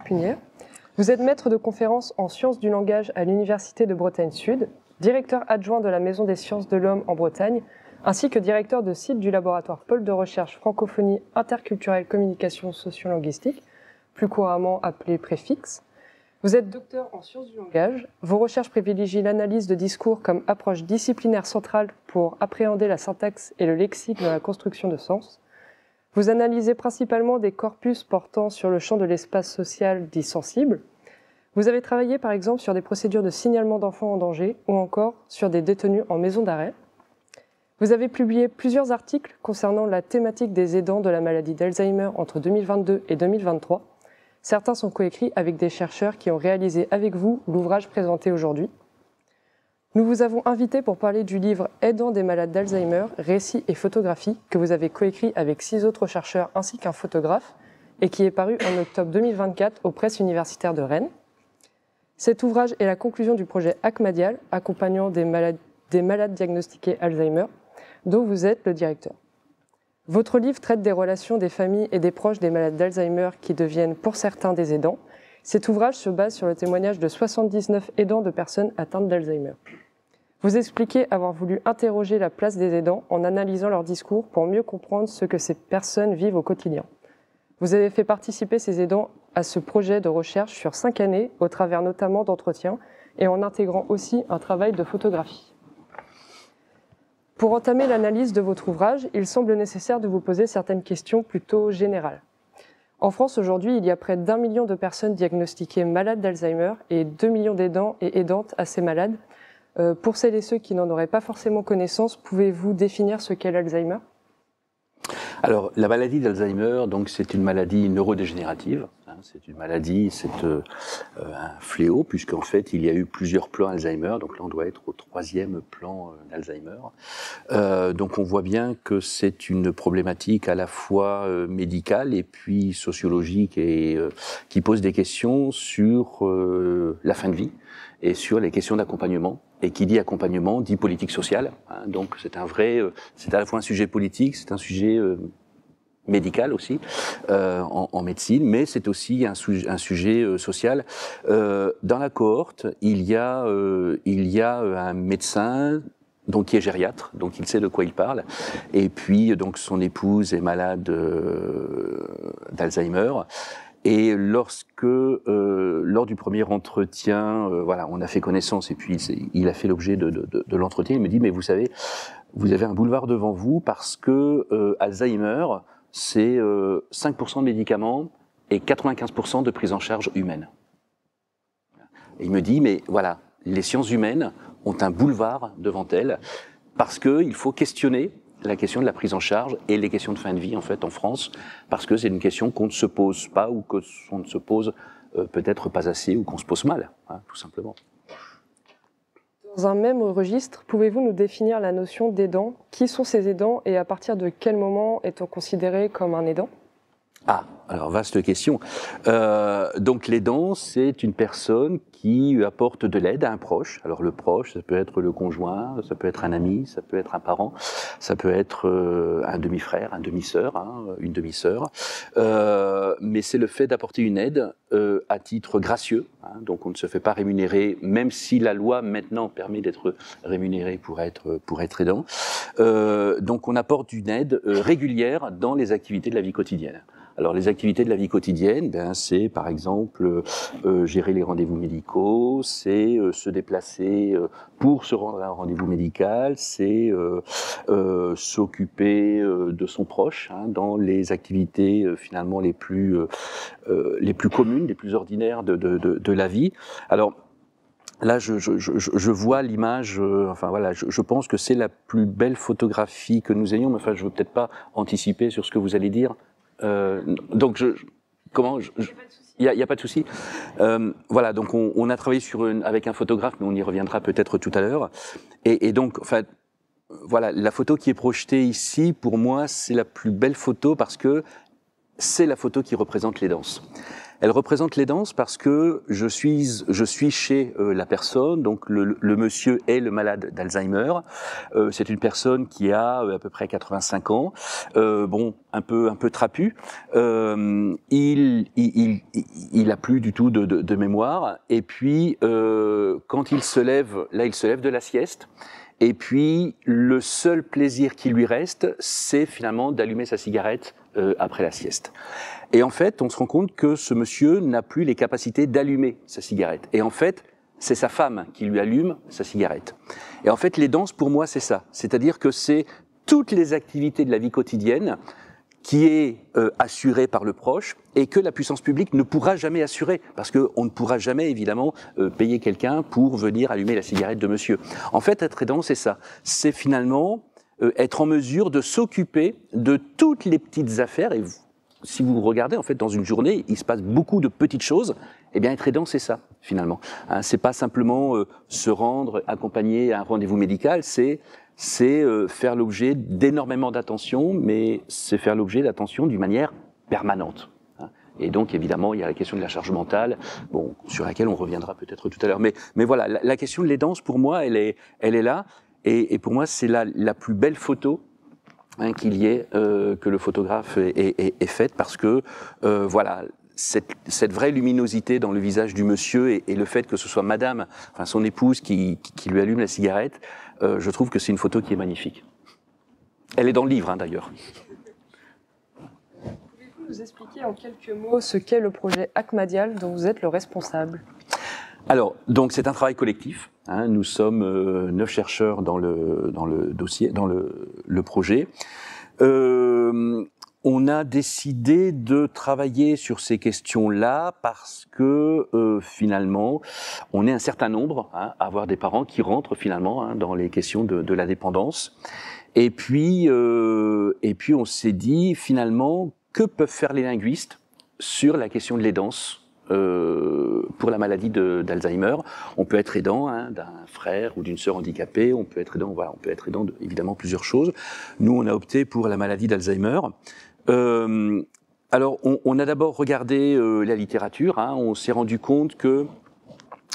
Punière. Vous êtes maître de conférences en sciences du langage à l'Université de Bretagne Sud, directeur adjoint de la Maison des sciences de l'homme en Bretagne, ainsi que directeur de site du laboratoire Pôle de recherche francophonie interculturelle communication sociolinguistique, plus couramment appelé Préfixe. Vous êtes docteur en sciences du langage. Vos recherches privilégient l'analyse de discours comme approche disciplinaire centrale pour appréhender la syntaxe et le lexique dans la construction de sens. Vous analysez principalement des corpus portant sur le champ de l'espace social dit sensible. Vous avez travaillé par exemple sur des procédures de signalement d'enfants en danger ou encore sur des détenus en maison d'arrêt. Vous avez publié plusieurs articles concernant la thématique des aidants de la maladie d'Alzheimer entre 2022 et 2023. Certains sont coécrits avec des chercheurs qui ont réalisé avec vous l'ouvrage présenté aujourd'hui. Nous vous avons invité pour parler du livre « Aidants des malades d'Alzheimer, récits et photographies » que vous avez coécrit avec 6 autres chercheurs ainsi qu'un photographe et qui est paru en octobre 2024 aux presses universitaires de Rennes. Cet ouvrage est la conclusion du projet Acmadial, accompagnant des malades diagnostiqués Alzheimer, dont vous êtes le directeur. Votre livre traite des relations des familles et des proches des malades d'Alzheimer qui deviennent pour certains des aidants. Cet ouvrage se base sur le témoignage de 79 aidants de personnes atteintes d'Alzheimer. Vous expliquez avoir voulu interroger la place des aidants en analysant leur discours pour mieux comprendre ce que ces personnes vivent au quotidien. Vous avez fait participer ces aidants à ce projet de recherche sur 5 années, au travers notamment d'entretiens et en intégrant aussi un travail de photographie. Pour entamer l'analyse de votre ouvrage, il semble nécessaire de vous poser certaines questions plutôt générales. En France, aujourd'hui, il y a près d'1 million de personnes diagnostiquées malades d'Alzheimer et 2 millions d'aidants et aidantes à ces malades. Pour celles et ceux qui n'en auraient pas forcément connaissance, pouvez-vous définir ce qu'est l'Alzheimer ? Alors, la maladie d'Alzheimer, donc, c'est une maladie neurodégénérative. C'est une maladie, c'est un fléau, puisqu'en fait, il y a eu plusieurs plans Alzheimer. Donc là, on doit être au 3e plan d'Alzheimer. Donc on voit bien que c'est une problématique à la fois médicale et puis sociologique et qui pose des questions sur la fin de vie et sur les questions d'accompagnement. Et qui dit accompagnement dit politique sociale. Donc c'est c'est à la fois un sujet politique, c'est un sujet médical aussi en médecine, mais c'est aussi un sujet social. Dans la cohorte, il y a un médecin donc qui est gériatre, donc il sait de quoi il parle, et puis donc son épouse est malade d'Alzheimer. Et lors du premier entretien, voilà, on a fait connaissance et puis il a fait l'objet de l'entretien. Il me dit, mais vous savez, vous avez un boulevard devant vous parce que Alzheimer, c'est 5% de médicaments et 95% de prise en charge humaine. Et il me dit, mais voilà, les sciences humaines ont un boulevard devant elles parce qu'il faut questionner la question de la prise en charge et les questions de fin de vie en fait en France, parce que c'est une question qu'on ne se pose pas ou qu'on ne se pose peut-être pas assez ou qu'on se pose mal, tout simplement. Dans un même registre, pouvez-vous nous définir la notion d'aidant ? Qui sont ces aidants et à partir de quel moment est-on considéré comme un aidant ? Ah, alors vaste question. Donc l'aidant, c'est une personne qui apporte de l'aide à un proche. Alors le proche, ça peut être le conjoint, ça peut être un ami, ça peut être un parent, ça peut être un demi-frère, une demi-sœur. Mais c'est le fait d'apporter une aide à titre gracieux. Donc on ne se fait pas rémunérer, même si la loi maintenant permet d'être rémunéré pour être aidant. Donc on apporte une aide régulière dans les activités de la vie quotidienne. Alors les activités de la vie quotidienne, c'est par exemple gérer les rendez-vous médicaux, c'est se déplacer pour se rendre à un rendez-vous médical, c'est s'occuper de son proche dans les activités finalement les plus communes, les plus ordinaires de la vie. Alors là, je vois l'image. Enfin voilà, je pense que c'est la plus belle photographie que nous ayons. Mais enfin, je veux peut-être pas anticiper sur ce que vous allez dire. Donc, il y a pas de souci. Voilà, donc on a travaillé avec un photographe, mais on y reviendra peut-être tout à l'heure. Et donc, enfin, voilà, la photo qui est projetée ici, pour moi, c'est la plus belle photo parce que c'est la photo qui représente l'aidance. Elle représente l'aidance parce que je suis chez la personne, donc le monsieur est le malade d'Alzheimer. C'est une personne qui a à peu près 85 ans, bon, un peu trapu. Il a plus du tout de mémoire. Et puis, quand il se lève, là, il se lève de la sieste. Et puis, le seul plaisir qui lui reste, c'est finalement d'allumer sa cigarette après la sieste. Et en fait, on se rend compte que ce monsieur n'a plus les capacités d'allumer sa cigarette. Et en fait, c'est sa femme qui lui allume sa cigarette. Et en fait, l'aidance, pour moi, c'est ça. C'est-à-dire que c'est toutes les activités de la vie quotidienne qui est assurée par le proche et que la puissance publique ne pourra jamais assurer, parce qu'on ne pourra jamais, évidemment, payer quelqu'un pour venir allumer la cigarette de monsieur. En fait, être aidant, c'est ça. C'est finalement être en mesure de s'occuper de toutes les petites affaires. Et si vous regardez, en fait, dans une journée, il se passe beaucoup de petites choses. Eh bien, être aidant, c'est ça, finalement. Hein, c'est pas simplement se rendre accompagné à un rendez-vous médical, c'est faire l'objet d'énormément d'attention, mais c'est faire l'objet d'attention d'une manière permanente. Et donc, évidemment, il y a la question de la charge mentale, bon, sur laquelle on reviendra peut-être tout à l'heure. Mais voilà, la question de l'aidance, pour moi, elle est là. Et pour moi, c'est la plus belle photo qu'il y ait, que le photographe ait faite, parce que, voilà, cette vraie luminosité dans le visage du monsieur et le fait que ce soit madame, enfin son épouse, qui lui allume la cigarette, je trouve que c'est une photo qui est magnifique. Elle est dans le livre, hein, d'ailleurs. Pouvez-vous nous expliquer en quelques mots ce qu'est le projet Ahmadial dont vous êtes le responsable? Alors, donc c'est un travail collectif. Hein, nous sommes 9 chercheurs dans le dossier, dans le projet. On a décidé de travailler sur ces questions-là parce que finalement, on est un certain nombre à avoir des parents qui rentrent finalement dans les questions de la dépendance. Et puis on s'est dit finalement, que peuvent faire les linguistes sur la question de l'aidance pour la maladie d'Alzheimer? On peut être aidant d'un frère ou d'une sœur handicapée, on peut être aidant, voilà, on peut être aidant de évidemment plusieurs choses. Nous, on a opté pour la maladie d'Alzheimer. Alors, on a d'abord regardé la littérature. Hein, on s'est rendu compte que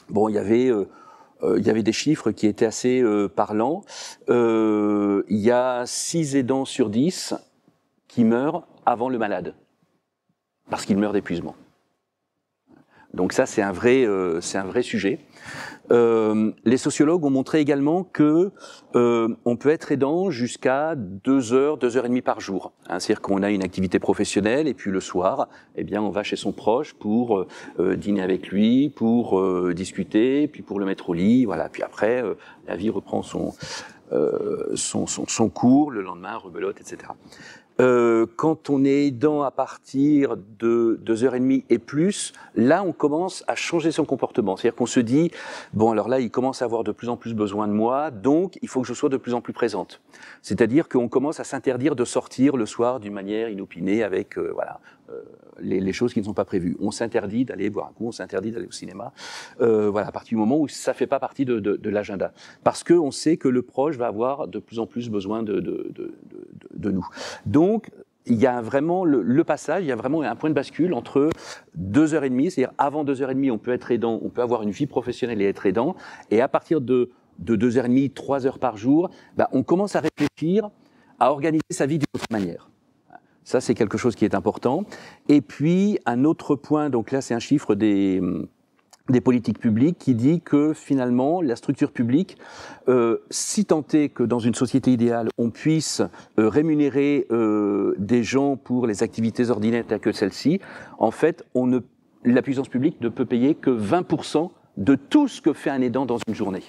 bon, il y avait des chiffres qui étaient assez parlants. Il y a 6 aidants sur 10 qui meurent avant le malade, parce qu'il meurt d'épuisement. Donc ça, c'est un vrai sujet. Les sociologues ont montré également que on peut être aidant jusqu'à 2 heures, 2 heures et demie par jour. Hein, c'est-à-dire qu'on a une activité professionnelle et puis le soir, eh bien, on va chez son proche pour dîner avec lui, pour discuter, puis pour le mettre au lit, voilà. Puis après, la vie reprend son cours, le lendemain, rebelote, etc. Quand on est aidant à partir de 2h30 et plus, là, on commence à changer son comportement. C'est-à-dire qu'on se dit, bon, alors là, il commence à avoir de plus en plus besoin de moi, donc il faut que je sois de plus en plus présente. C'est-à-dire qu'on commence à s'interdire de sortir le soir d'une manière inopinée avec, les choses qui ne sont pas prévues. On s'interdit d'aller boire un coup, on s'interdit d'aller au cinéma, voilà, à partir du moment où ça fait pas partie de l'agenda. Parce qu'on sait que le proche va avoir de plus en plus besoin de nous. Donc, il y a vraiment le passage, il y a vraiment un point de bascule entre 2h30, c'est-à-dire avant 2h30, on peut être aidant, on peut avoir une vie professionnelle et être aidant, et à partir de 2h30, 3 heures par jour, on commence à réfléchir à organiser sa vie d'une autre manière. Ça, c'est quelque chose qui est important. Et puis, un autre point, donc là, c'est un chiffre des politiques publiques qui dit que finalement, la structure publique, si tant est que dans une société idéale, on puisse rémunérer des gens pour les activités ordinaires telles que celles-ci, en fait, la puissance publique ne peut payer que 20% de tout ce que fait un aidant dans une journée.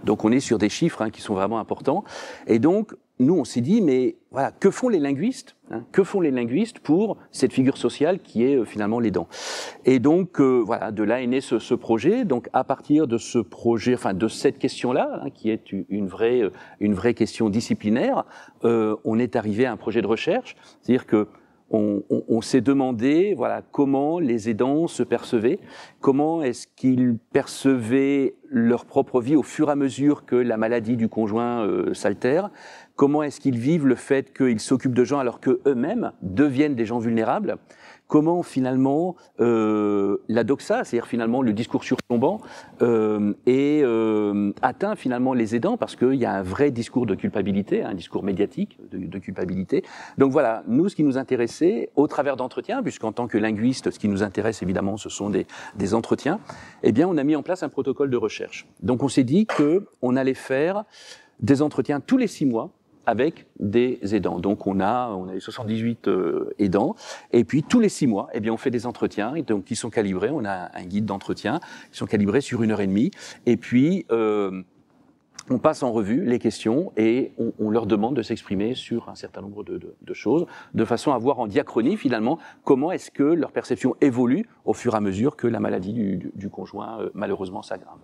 Donc on est sur des chiffres qui sont vraiment importants. Et donc, nous, on s'est dit, mais voilà, que font les linguistes que font les linguistes pour cette figure sociale qui est finalement l'aidant? Et donc, voilà, de là est né ce projet. Donc, à partir de ce projet, enfin de cette question-là, qui est une vraie question disciplinaire, on est arrivé à un projet de recherche. C'est-à-dire que on s'est demandé, voilà, comment les aidants se percevaient, comment est-ce qu'ils percevaient leur propre vie au fur et à mesure que la maladie du conjoint s'altère, comment est-ce qu'ils vivent le fait qu'ils s'occupent de gens alors qu'eux-mêmes deviennent des gens vulnérables, comment finalement la doxa, c'est-à-dire finalement le discours surplombant, atteint finalement les aidants parce qu'il y a un vrai discours de culpabilité, un discours médiatique de culpabilité. Donc voilà, nous, ce qui nous intéressait, au travers d'entretiens, puisqu'en tant que linguiste, ce qui nous intéresse évidemment, ce sont des entretiens, eh bien, on a mis en place un protocole de recherche. Donc on s'est dit qu'on allait faire des entretiens tous les 6 mois, avec des aidants. Donc on a eu 78 aidants, et puis tous les 6 mois, eh bien on fait des entretiens, donc qui sont calibrés. On a un guide d'entretien, qui sont calibrés sur 1h30, et puis on passe en revue les questions et on leur demande de s'exprimer sur un certain nombre de choses, de façon à voir en diachronie finalement comment est-ce que leur perception évolue au fur et à mesure que la maladie du conjoint malheureusement s'aggrave.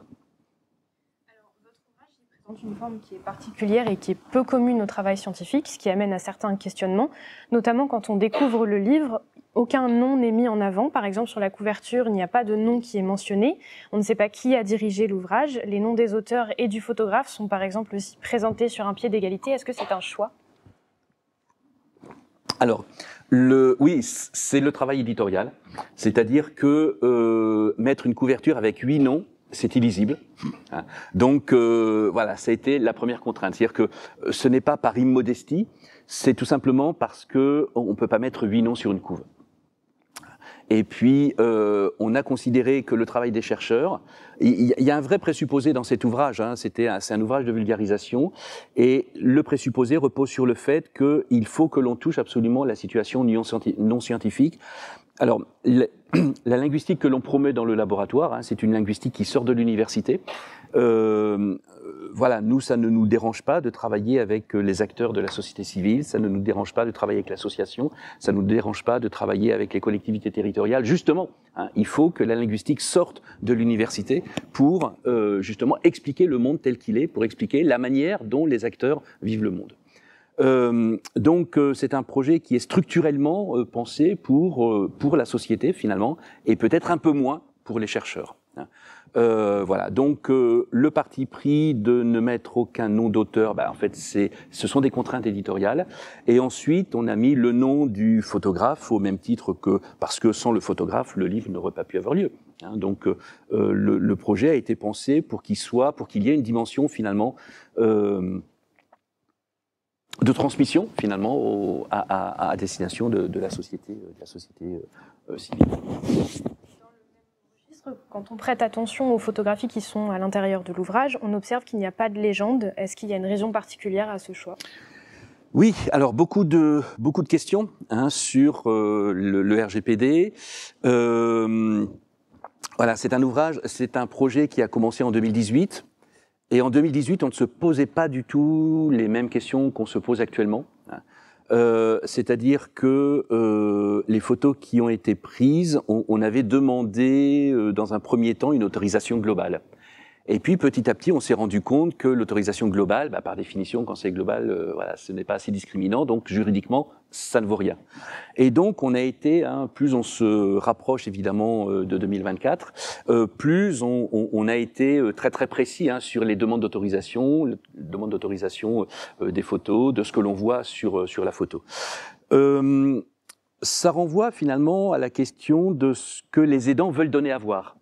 Une forme qui est particulière et qui est peu commune au travail scientifique, ce qui amène à certains questionnements, notamment quand on découvre le livre, aucun nom n'est mis en avant. Par exemple, sur la couverture, il n'y a pas de nom qui est mentionné. On ne sait pas qui a dirigé l'ouvrage. Les noms des auteurs et du photographe sont par exemple aussi présentés sur un pied d'égalité. Est-ce que c'est un choix ? Alors, oui, c'est le travail éditorial, c'est-à-dire que mettre une couverture avec 8 noms, c'est illisible. Donc voilà, ça a été la première contrainte. C'est-à-dire que ce n'est pas par immodestie, c'est tout simplement parce que on ne peut pas mettre 8 noms sur une couve. Et puis, on a considéré que le travail des chercheurs, il y a un vrai présupposé dans cet ouvrage, hein, c'est un ouvrage de vulgarisation, et le présupposé repose sur le fait qu'il faut que l'on touche absolument la situation non scientifique. Alors, la linguistique que l'on promeut dans le laboratoire, hein, c'est une linguistique qui sort de l'université. Voilà, nous, ça ne nous dérange pas de travailler avec les acteurs de la société civile, ça ne nous dérange pas de travailler avec l'association, ça ne nous dérange pas de travailler avec les collectivités territoriales. Justement, hein, il faut que la linguistique sorte de l'université pour justement expliquer le monde tel qu'il est, pour expliquer la manière dont les acteurs vivent le monde. Donc c'est un projet qui est structurellement pensé pour la société finalement, et peut-être un peu moins pour les chercheurs. Voilà, donc le parti pris de ne mettre aucun nom d'auteur, en fait ce sont des contraintes éditoriales, et ensuite on a mis le nom du photographe au même titre que, parce que sans le photographe le livre n'aurait pas pu avoir lieu. Donc le projet a été pensé pour qu'il y ait une dimension finalement de transmission finalement à destination de la société civile. Quand on prête attention aux photographies qui sont à l'intérieur de l'ouvrage, on observe qu'il n'y a pas de légende. Est-ce qu'il y a une raison particulière à ce choix ? Oui, alors beaucoup de questions hein, sur le RGPD. Voilà, c'est un projet qui a commencé en 2018. Et en 2018, on ne se posait pas du tout les mêmes questions qu'on se pose actuellement. C'est-à-dire que les photos qui ont été prises, on avait demandé dans un premier temps une autorisation globale. Et puis petit à petit, on s'est rendu compte que l'autorisation globale, par définition, quand c'est global, voilà, ce n'est pas assez discriminant, donc juridiquement, ça ne vaut rien. Et donc, on a été, plus on se rapproche évidemment de 2024, plus on a été très très précis sur les demandes d'autorisation, des photos, de ce que l'on voit sur la photo. Ça renvoie finalement à la question de ce que les aidants veulent donner à voir.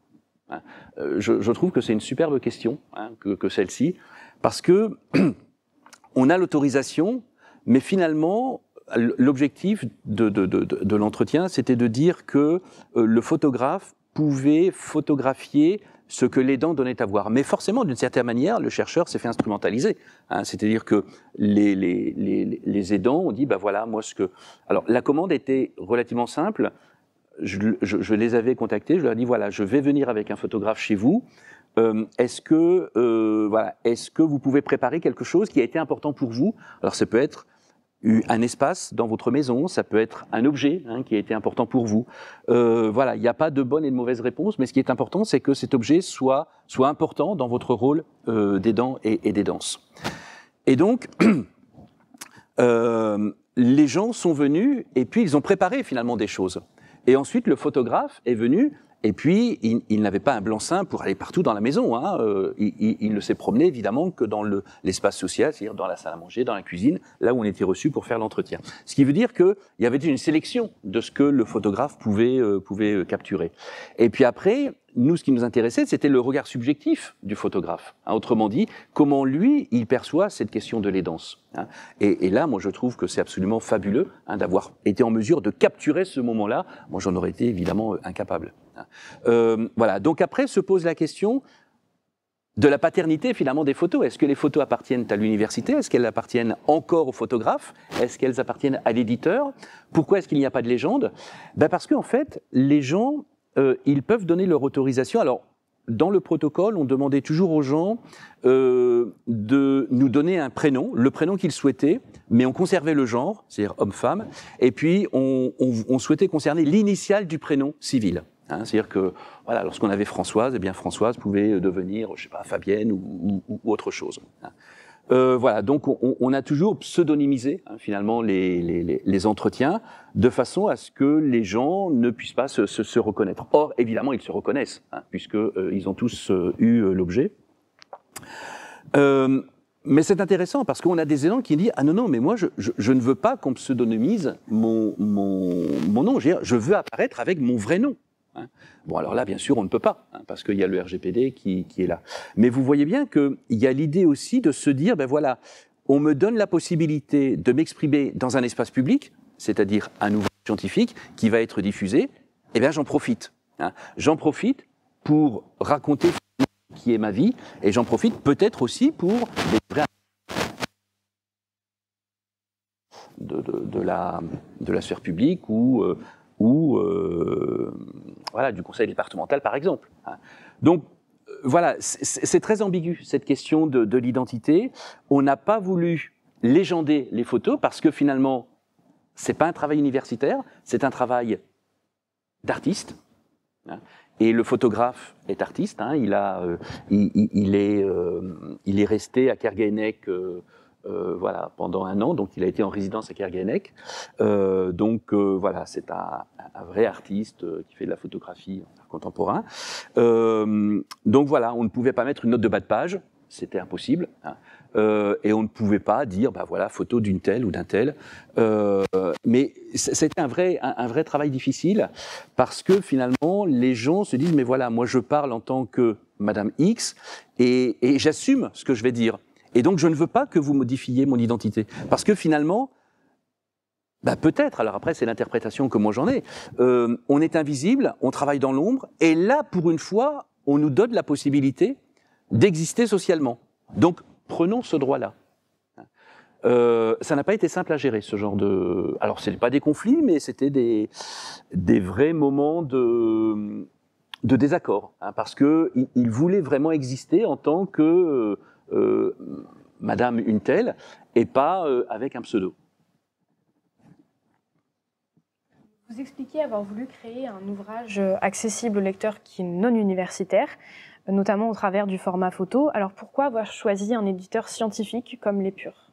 Je trouve que c'est une superbe question que celle-ci, parce que on a l'autorisation, mais finalement l'objectif de l'entretien, c'était de dire que le photographe pouvait photographier ce que l'aidant donnait à voir. Mais forcément, d'une certaine manière, le chercheur s'est fait instrumentaliser. C'est-à-dire que les aidants ont dit, voilà, moi ce que... Alors la commande était relativement simple. Je les avais contactés, je leur ai dit voilà, je vais venir avec un photographe chez vous. Est-ce que vous pouvez préparer quelque chose qui a été important pour vous? Alors ça peut être un espace dans votre maison, ça peut être un objet qui a été important pour vous. Voilà, il n'y a pas de bonne et de mauvaise réponse, mais ce qui est important, c'est que cet objet soit important dans votre rôle d'aidant et d'aidances. Et donc, les gens sont venus et puis ils ont préparé finalement des choses. Et ensuite, le photographe est venu Et puis, il n'avait pas un blanc-seing pour aller partout dans la maison. Hein. Il ne s'est promené évidemment que dans l'espace social, c'est-à-dire dans la salle à manger, dans la cuisine, là où on était reçu pour faire l'entretien. Ce qui veut dire qu'il y avait une sélection de ce que le photographe pouvait capturer. Et puis après, nous, ce qui nous intéressait, c'était le regard subjectif du photographe. Hein, autrement dit, comment lui, il perçoit cette question de l'aidance. Hein. Et là, moi, je trouve que c'est absolument fabuleux hein, d'avoir été en mesure de capturer ce moment-là. Moi, j'en aurais été évidemment incapable. Voilà. Donc après se pose la question de la paternité finalement des photos. Est-ce que les photos appartiennent à l'université? Est-ce qu'elles appartiennent encore au photographe? Est-ce qu'elles appartiennent à l'éditeur? Pourquoi est-ce qu'il n'y a pas de légende? Parce qu'en fait, les gens, ils peuvent donner leur autorisation. Alors, dans le protocole, on demandait toujours aux gens de nous donner un prénom, le prénom qu'ils souhaitaient, mais on conservait le genre, c'est-à-dire homme-femme, et puis on souhaitait conserver l'initiale du prénom civil. Hein, c'est-à-dire que voilà, lorsqu'on avait Françoise, eh bien Françoise pouvait devenir, je sais pas, Fabienne ou autre chose. Hein. Voilà, donc on a toujours pseudonymisé hein, finalement les entretiens de façon à ce que les gens ne puissent pas se reconnaître. Or, évidemment, ils se reconnaissent hein, puisque ils ont tous eu l'objet. Mais c'est intéressant parce qu'on a des élans qui disent ah non mais moi je ne veux pas qu'on pseudonymise mon nom, je veux apparaître avec mon vrai nom. Hein. Bon, alors là, bien sûr, on ne peut pas, hein, parce qu'il y a le RGPD qui est là. Mais vous voyez bien qu'il y a l'idée aussi de se dire, ben voilà, on me donne la possibilité de m'exprimer dans un espace public, c'est-à-dire un ouvrage scientifique qui va être diffusé, et bien j'en profite. Hein. J'en profite pour raconter ce qui est ma vie, et j'en profite peut-être aussi pour délivrer de la sphère publique ou voilà, du conseil départemental, par exemple. Donc, voilà, c'est très ambigu, cette question de l'identité. On n'a pas voulu légender les photos parce que finalement, c'est pas un travail universitaire, c'est un travail d'artiste. Et le photographe est artiste. Hein, il est resté à Kerguelen voilà, pendant 1 an, donc il a été en résidence à Kerguelen. Voilà, c'est un vrai artiste qui fait de la photographie contemporain. Donc voilà, on ne pouvait pas mettre une note de bas de page, c'était impossible. Hein, et on ne pouvait pas dire, bah voilà, photo d'une telle ou d'un tel. Mais c'était un vrai travail difficile parce que finalement, les gens se disent, mais voilà, moi je parle en tant que Madame X et j'assume ce que je vais dire. Et donc, je ne veux pas que vous modifiez mon identité. Parce que finalement, bah peut-être, alors après, c'est l'interprétation que moi j'en ai, on est invisible, on travaille dans l'ombre, et là, pour une fois, on nous donne la possibilité d'exister socialement. Donc, prenons ce droit-là. Ça n'a pas été simple à gérer, ce genre de... Alors, ce n'est pas des conflits, mais c'était des vrais moments de désaccord, hein, parce qu'ils voulaient vraiment exister en tant que... Madame une telle, et pas avec un pseudo. Vous expliquez avoir voulu créer un ouvrage accessible aux lecteurs qui est non universitaire, notamment au travers du format photo. Alors pourquoi avoir choisi un éditeur scientifique comme l'Épure ?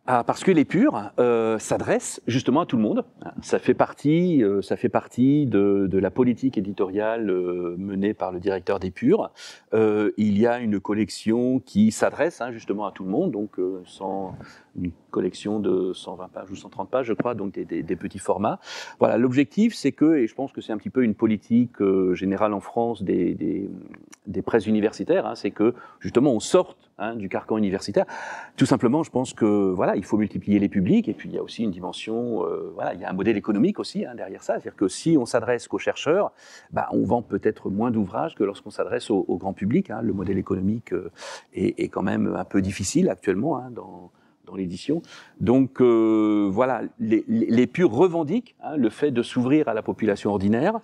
Parce que l'Épure s'adresse justement à tout le monde. Ça fait partie de la politique éditoriale menée par le directeur d'Épure. Il y a une collection qui s'adresse justement à tout le monde, donc une collection de 120 pages ou 130 pages, je crois, donc des petits formats. Voilà, l'objectif, c'est que, et je pense que c'est un petit peu une politique générale en France des presses universitaires, c'est que justement on sorte du carcan universitaire. Tout simplement, je pense que voilà, il faut multiplier les publics, et puis il y a aussi une dimension, voilà, il y a un modèle économique aussi derrière ça, c'est-à-dire que si on s'adresse qu'aux chercheurs, on vend peut-être moins d'ouvrages que lorsqu'on s'adresse au grand public. Le modèle économique est quand même un peu difficile actuellement dans l'édition. Donc voilà, l'Épure revendique le fait de s'ouvrir à la population ordinaire.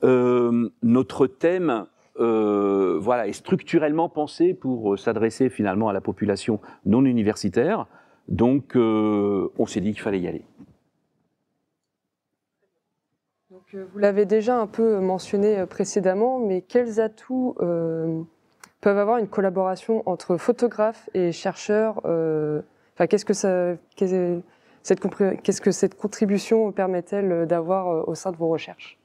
Notre thème voilà, est structurellement pensé pour s'adresser finalement à la population non universitaire. Donc on s'est dit qu'il fallait y aller. Donc, vous l'avez déjà un peu mentionné précédemment, mais quels atouts peuvent avoir une collaboration entre photographes et chercheurs qu'est-ce que cette contribution permet-elle d'avoir au sein de vos recherches ?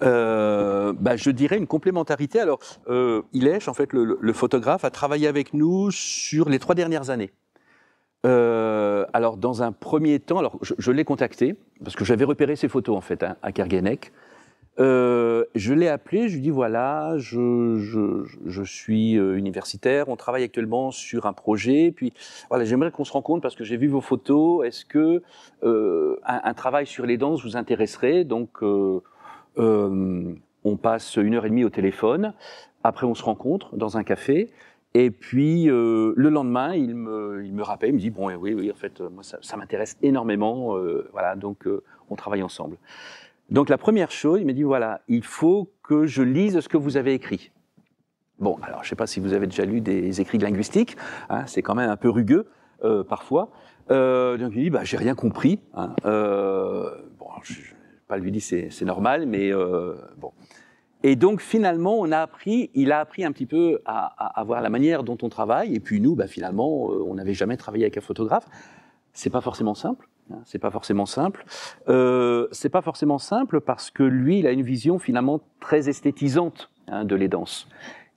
Je dirais une complémentarité. Alors, Ilèche, en fait, le photographe, a travaillé avec nous sur les 3 dernières années. Alors, dans un premier temps, alors je l'ai contacté, parce que j'avais repéré ses photos, en fait, à Kerguénec. Je l'ai appelé, je lui ai dit, voilà, je suis universitaire, on travaille actuellement sur un projet, puis voilà, j'aimerais qu'on se rencontre parce que j'ai vu vos photos, est-ce que un travail sur les danses vous intéresserait? Donc, on passe 1h30 au téléphone, après on se rencontre dans un café, et puis le lendemain, il me rappelle, il me dit, bon, oui, en fait, moi ça m'intéresse énormément, voilà, donc on travaille ensemble. Donc la première chose, il m'a dit, voilà, il faut que je lise ce que vous avez écrit. Bon, alors je ne sais pas si vous avez déjà lu des écrits de linguistique, hein, c'est quand même un peu rugueux parfois. Donc il dit, j'ai rien compris. Hein, bon, je ne vais pas lui dire c'est normal, mais bon. Et donc finalement, il a appris un petit peu à voir la manière dont on travaille. Et puis nous, finalement, on n'avait jamais travaillé avec un photographe. C'est pas forcément simple. C'est pas forcément simple. C'est pas forcément simple parce que lui, il a une vision finalement très esthétisante de les danses.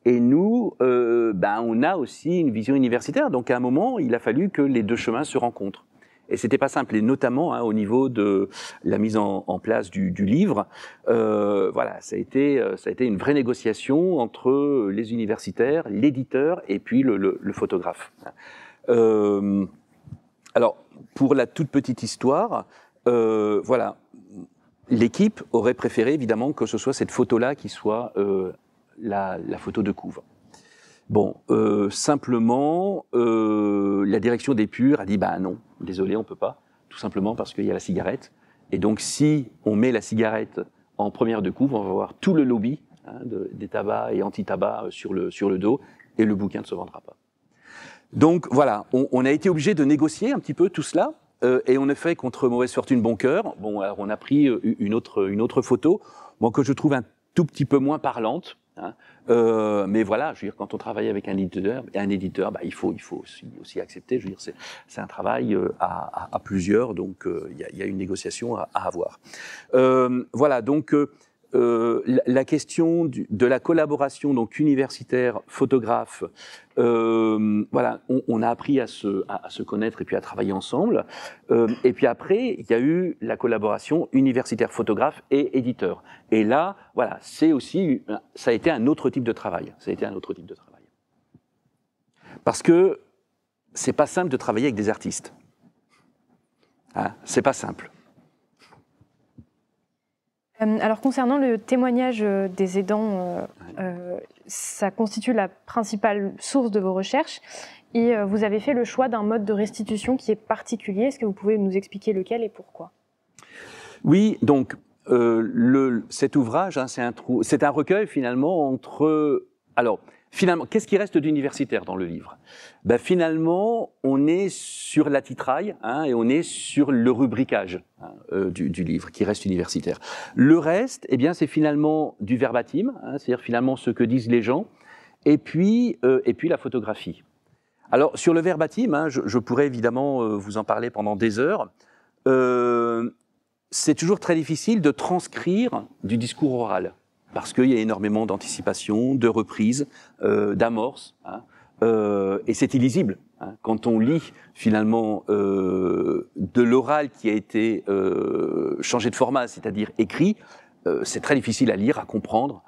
Et nous, on a aussi une vision universitaire. Donc à un moment, il a fallu que les deux chemins se rencontrent. Et c'était pas simple, et notamment au niveau de la mise en place du livre. Voilà, ça a été une vraie négociation entre les universitaires, l'éditeur et puis le photographe. Alors, pour la toute petite histoire, voilà, l'équipe aurait préféré évidemment que ce soit cette photo-là qui soit la photo de couve. Bon, simplement, la direction des Purs a dit non, désolé, on peut pas, tout simplement parce qu'il y a la cigarette. Et donc, si on met la cigarette en première de couve, on va avoir tout le lobby des tabacs et anti-tabac sur le dos, et le bouquin ne se vendra pas. Donc voilà, on a été obligé de négocier un petit peu tout cela, et on a fait contre mauvaise fortune bon cœur. Bon, alors on a pris une autre photo, que je trouve un tout petit peu moins parlante. Mais voilà, je veux dire, quand on travaille avec un éditeur, il faut aussi accepter. Je veux dire, c'est un travail à plusieurs, donc il y a une négociation à avoir. Voilà, donc. La question de la collaboration donc universitaire photographe, voilà, on a appris à se connaître et puis à travailler ensemble. Et puis après, il y a eu la collaboration universitaire photographe et éditeur. Et là, voilà, ça a été un autre type de travail. Parce que c'est pas simple de travailler avec des artistes. C'est pas simple. Alors concernant le témoignage des aidants, ça constitue la principale source de vos recherches et vous avez fait le choix d'un mode de restitution qui est particulier. Est-ce que vous pouvez nous expliquer lequel et pourquoi? Oui, donc cet ouvrage, c'est un recueil finalement entre... Alors, finalement, qu'est-ce qui reste d'universitaire dans le livre? Finalement, on est sur l'attirail et on est sur le rubricage du livre qui reste universitaire. Le reste, c'est finalement du verbatim, c'est-à-dire finalement ce que disent les gens, et puis la photographie. Alors, sur le verbatim, je pourrais évidemment vous en parler pendant des heures. C'est toujours très difficile de transcrire du discours oral. Parce qu'il y a énormément d'anticipation, de reprises, d'amorces, et c'est illisible. Quand on lit finalement de l'oral qui a été changé de format, c'est-à-dire écrit, c'est très difficile à lire, à comprendre,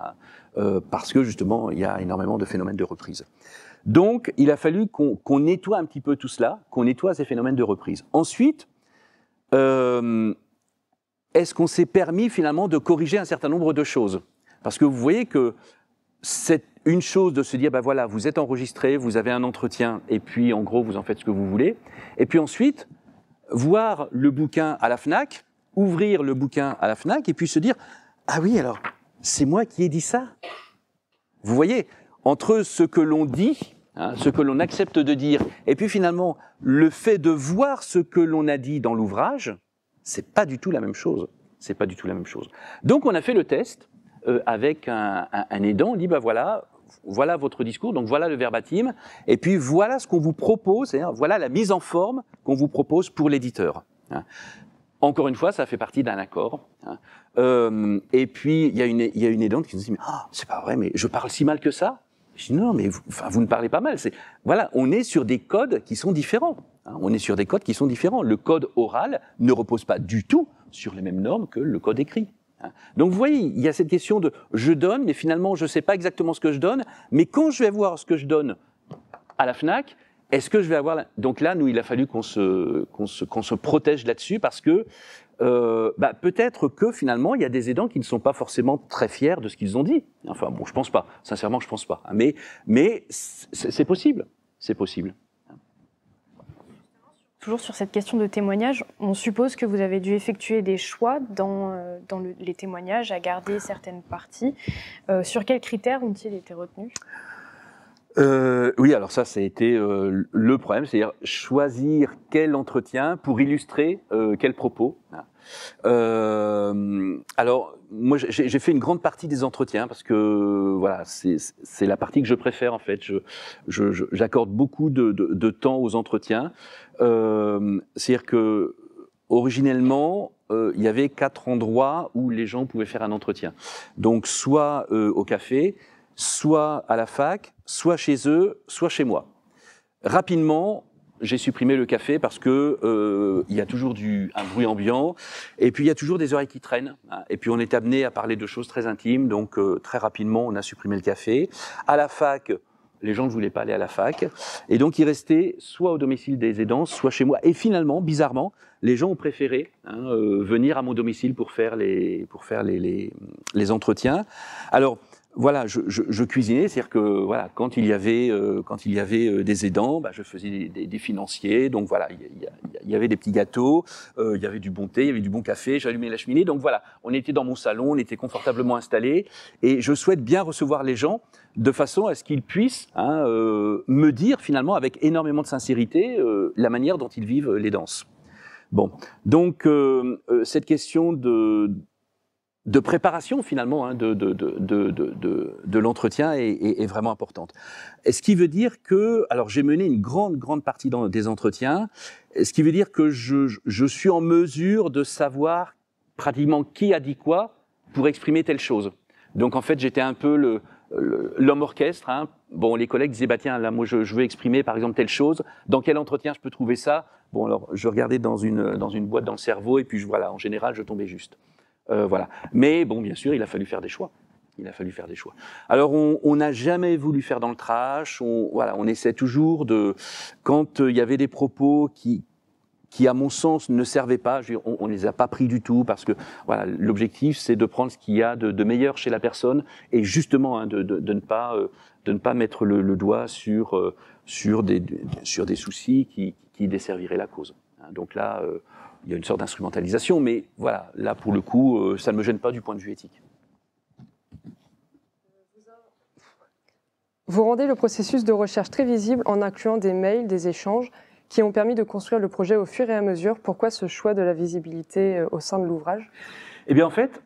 parce que justement il y a énormément de phénomènes de reprise. Donc il a fallu qu'on nettoie un petit peu tout cela, qu'on nettoie ces phénomènes de reprise. Ensuite, est-ce qu'on s'est permis finalement de corriger un certain nombre de choses ? Parce que vous voyez que c'est une chose de se dire, voilà, vous êtes enregistré, vous avez un entretien, et puis en gros, vous en faites ce que vous voulez. Et puis ensuite, voir le bouquin à la FNAC, ouvrir le bouquin à la FNAC, et puis se dire, ah oui, alors, c'est moi qui ai dit ça. Vous voyez, entre ce que l'on dit, ce que l'on accepte de dire, et puis finalement, le fait de voir ce que l'on a dit dans l'ouvrage, c'est pas du tout la même chose. C'est pas du tout la même chose. Donc on a fait le test, avec un aidant, on dit voilà votre discours, donc voilà le verbatim, et puis voilà ce qu'on vous propose, c'est-à-dire voilà la mise en forme qu'on vous propose pour l'éditeur. Encore une fois, ça fait partie d'un accord. Hein. Et puis, il y a une aidante qui nous dit, mais c'est pas vrai, mais je parle si mal que ça. Je dis, non, mais vous ne parlez pas mal. Voilà, on est sur des codes qui sont différents. Hein. On est sur des codes qui sont différents. Le code oral ne repose pas du tout sur les mêmes normes que le code écrit. Hein. Donc, vous voyez, il y a cette question de je donne, mais finalement, je ne sais pas exactement ce que je donne. Mais quand je vais voir ce que je donne à la FNAC, est-ce que je vais avoir... Donc là, nous, il a fallu qu'on se protège là-dessus parce que peut-être que finalement, il y a des aidants qui ne sont pas forcément très fiers de ce qu'ils ont dit. Enfin, bon, je pense pas. Sincèrement, je pense pas. Mais c'est possible. C'est possible. Toujours sur cette question de témoignage, on suppose que vous avez dû effectuer des choix dans les témoignages, à garder certaines parties. Sur quels critères ont-ils été retenus ? Oui, alors ça a été le problème, c'est-à-dire choisir quel entretien pour illustrer quel propos. Alors, moi, j'ai fait une grande partie des entretiens parce que voilà, c'est la partie que je préfère en fait. J'accorde beaucoup de temps aux entretiens. C'est-à-dire que originellement, il y avait 4 endroits où les gens pouvaient faire un entretien. Donc, soit au café, soit à la fac, soit chez eux, soit chez moi. Rapidement, j'ai supprimé le café parce que il y a toujours un bruit ambiant, et puis il y a toujours des oreilles qui traînent, hein, et puis on est amené à parler de choses très intimes, donc très rapidement on a supprimé le café. À la fac, les gens ne voulaient pas aller à la fac, et donc ils restaient soit au domicile des aidants, soit chez moi. Et finalement, bizarrement, les gens ont préféré venir à mon domicile pour faire les entretiens. Alors, voilà, je cuisinais, c'est-à-dire que voilà, quand il y avait des aidants, je faisais des financiers, donc voilà, il y avait des petits gâteaux, il y avait du bon thé, il y avait du bon café, j'allumais la cheminée, donc voilà, on était dans mon salon, on était confortablement installés, et je souhaite bien recevoir les gens de façon à ce qu'ils puissent me dire finalement avec énormément de sincérité la manière dont ils vivent les danses. Bon, donc cette question de préparation finalement de l'entretien est vraiment importante. Ce qui veut dire que, alors j'ai mené une grande partie des entretiens, ce qui veut dire que je suis en mesure de savoir pratiquement qui a dit quoi pour exprimer telle chose. Donc en fait j'étais un peu l'homme orchestre. Hein. Bon, les collègues disaient tiens là moi je veux exprimer par exemple telle chose. Dans quel entretien je peux trouver ça? Bon alors je regardais dans une boîte dans le cerveau et puis voilà, en général je tombais juste. Voilà. Mais bon, bien sûr, il a fallu faire des choix. Alors, on n'a jamais voulu faire dans le trash. On essaie toujours quand il y avait des propos qui, à mon sens, ne servaient pas, on les a pas pris du tout parce que voilà, l'objectif, c'est de prendre ce qu'il y a de meilleur chez la personne et justement de ne pas mettre le doigt sur des soucis qui desserviraient la cause. Donc là. Il y a une sorte d'instrumentalisation, mais voilà, là pour le coup, ça ne me gêne pas du point de vue éthique. Vous rendez le processus de recherche très visible en incluant des mails, des échanges qui ont permis de construire le projet au fur et à mesure. Pourquoi ce choix de la visibilité au sein de l'ouvrage? Eh bien en fait,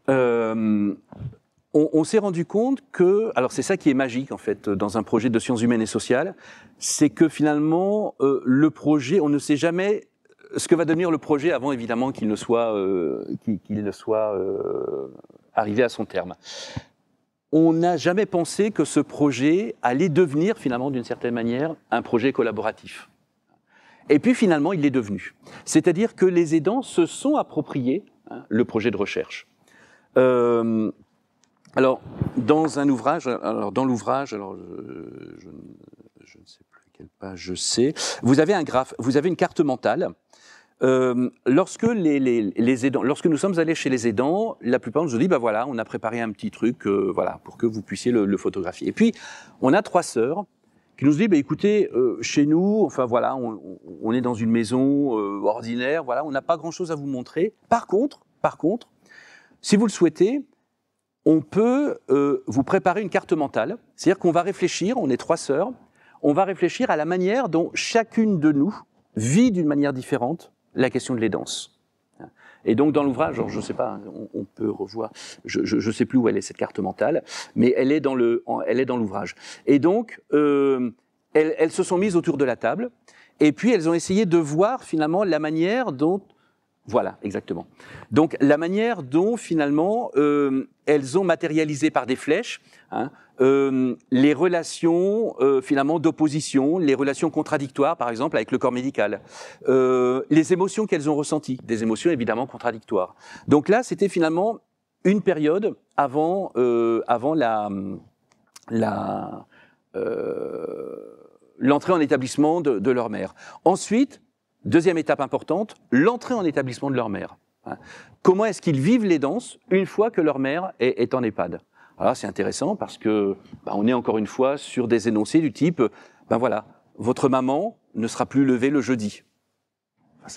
on s'est rendu compte que, alors c'est ça qui est magique en fait dans un projet de sciences humaines et sociales, c'est que finalement le projet, on ne sait jamais ce que va devenir le projet avant évidemment qu'il ne soit arrivé à son terme. On n'a jamais pensé que ce projet allait devenir finalement d'une certaine manière un projet collaboratif. Et puis finalement il l'est devenu. C'est-à-dire que les aidants se sont appropriés le projet de recherche. Alors dans l'ouvrage, je ne sais plus quelle page je sais, vous avez un graphe, vous avez une carte mentale. Lorsque lorsque nous sommes allés chez les aidants, la plupart nous ont dit voilà, on a préparé un petit truc voilà, pour que vous puissiez le photographier. Et puis on a 3 sœurs qui nous ont dit écoutez, chez nous, enfin voilà, on est dans une maison ordinaire, voilà, on n'a pas grand-chose à vous montrer. Par contre, si vous le souhaitez, on peut vous préparer une carte mentale. C'est-à-dire qu'on va réfléchir, on est 3 sœurs, on va réfléchir à la manière dont chacune de nous vit d'une manière différente la question de l'aidance. Et donc dans l'ouvrage, je ne sais pas, on peut revoir, je ne sais plus où elle est cette carte mentale, mais elle est dans l'ouvrage. Et donc elles se sont mises autour de la table, et puis elles ont essayé de voir finalement la manière dont Voilà, exactement. Donc la manière dont finalement elles ont matérialisé par des flèches hein, les relations finalement d'opposition, les relations contradictoires par exemple avec le corps médical, les émotions qu'elles ont ressenties, des émotions évidemment contradictoires. Donc là c'était finalement une période avant l'entrée en établissement de leur mère. Ensuite, deuxième étape importante, l'entrée en établissement de leur mère. Comment est-ce qu'ils vivent les danses une fois que leur mère est en EHPAD? Alors c'est intéressant parce que on est encore une fois sur des énoncés du type voilà, votre maman ne sera plus levée le jeudi.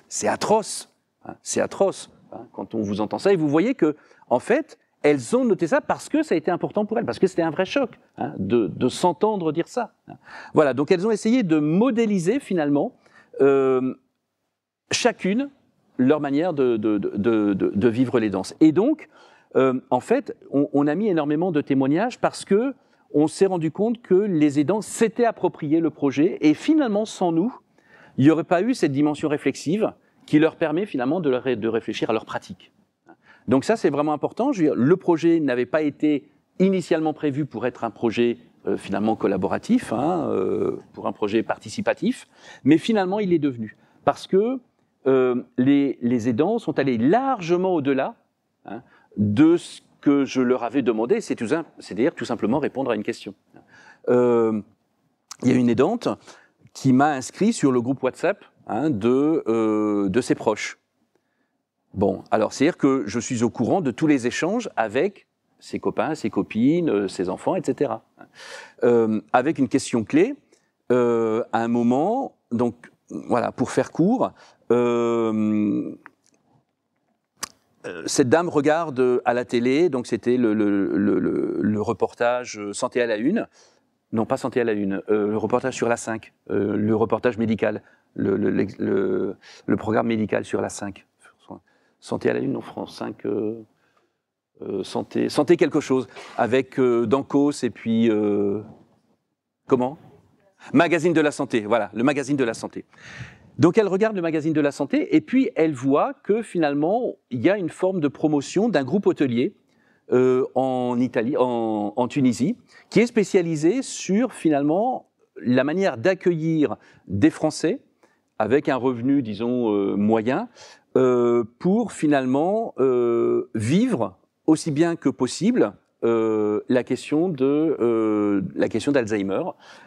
C'est atroce, c'est atroce quand on vous entend ça et vous voyez que en fait elles ont noté ça parce que ça a été important pour elles, parce que c'était un vrai choc de s'entendre dire ça. Voilà, donc elles ont essayé de modéliser finalement chacune leur manière de vivre les danses. Et donc, en fait, on a mis énormément de témoignages parce que on s'est rendu compte que les aidants s'étaient approprié le projet et finalement, sans nous, il n'y aurait pas eu cette dimension réflexive qui leur permet finalement de réfléchir à leur pratique. Donc ça, c'est vraiment important. Je veux dire, le projet n'avait pas été initialement prévu pour être un projet finalement collaboratif, pour un projet participatif, mais finalement, il est devenu. Parce que les aidants sont allés largement au-delà de ce que je leur avais demandé, c'est-à-dire tout simplement répondre à une question. Il y a une aidante qui m'a inscrit sur le groupe WhatsApp de ses proches. Bon, alors c'est-à-dire que je suis au courant de tous les échanges avec ses copains, ses copines, ses enfants, etc. Avec une question clé, à un moment, donc voilà, pour faire court, cette dame regarde à la télé, donc c'était le reportage Santé à la Une, non pas Santé à la Une, le reportage sur la 5, le reportage médical, le programme médical sur la 5. Santé à la Une, non, France 5, santé quelque chose, avec Dancos et puis... comment ? Magazine de la santé, voilà, le magazine de la santé. Donc elle regarde le magazine de la santé et puis elle voit que finalement, il y a une forme de promotion d'un groupe hôtelier en Tunisie, qui est spécialisé sur finalement la manière d'accueillir des Français avec un revenu, disons, moyen, pour finalement vivre aussi bien que possible la question d'Alzheimer.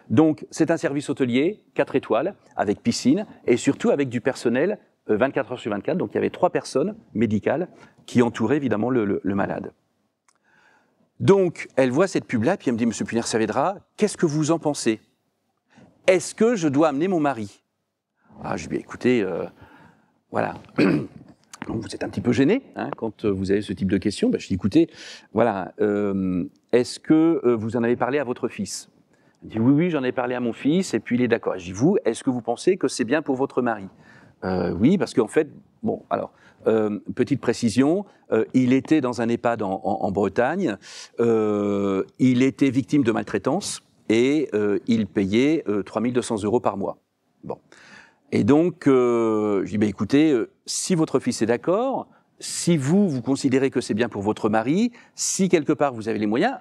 Donc c'est un service hôtelier 4 étoiles avec piscine et surtout avec du personnel 24 heures sur 24. Donc il y avait 3 personnes médicales qui entouraient évidemment le malade. Donc elle voit cette pub-là puis elle me dit: Monsieur Puner-Saavedra, qu'est-ce que vous en pensez? Est-ce que je dois amener mon mari? Je lui ai dit: écoutez, voilà. Donc vous êtes un petit peu gêné quand vous avez ce type de questions. Je dis: écoutez, voilà, est-ce que vous en avez parlé à votre fils? Il dit: oui, j'en ai parlé à mon fils, et puis il est d'accord. Je dis: vous, est-ce que vous pensez que c'est bien pour votre mari? Oui, parce qu'en fait, bon, alors, petite précision, il était dans un EHPAD en Bretagne, il était victime de maltraitance, et il payait 3 200 € par mois. Bon. Et donc, je dis: écoutez, si votre fils est d'accord, si vous considérez que c'est bien pour votre mari, si quelque part vous avez les moyens,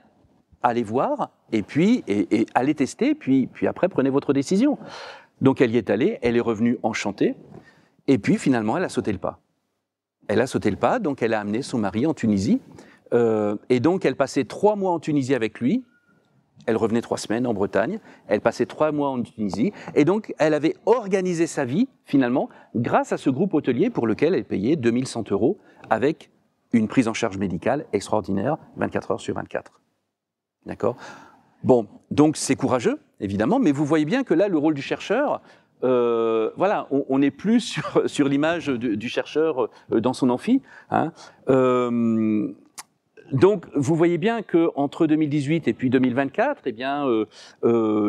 allez voir, et puis allez tester, puis après prenez votre décision. Donc elle y est allée, elle est revenue enchantée, et puis finalement elle a sauté le pas. Elle a sauté le pas, donc elle a amené son mari en Tunisie, et donc elle passait 3 mois en Tunisie avec lui. Elle revenait 3 semaines en Bretagne, elle passait 3 mois en Tunisie, et donc elle avait organisé sa vie, finalement, grâce à ce groupe hôtelier pour lequel elle payait 2100 € avec une prise en charge médicale extraordinaire, 24 heures sur 24. D'accord ? Bon, donc c'est courageux, évidemment, mais vous voyez bien que là, le rôle du chercheur, voilà, on n'est plus sur l'image du chercheur dans son amphi, donc, vous voyez bien qu'entre 2018 et puis 2024, eh bien,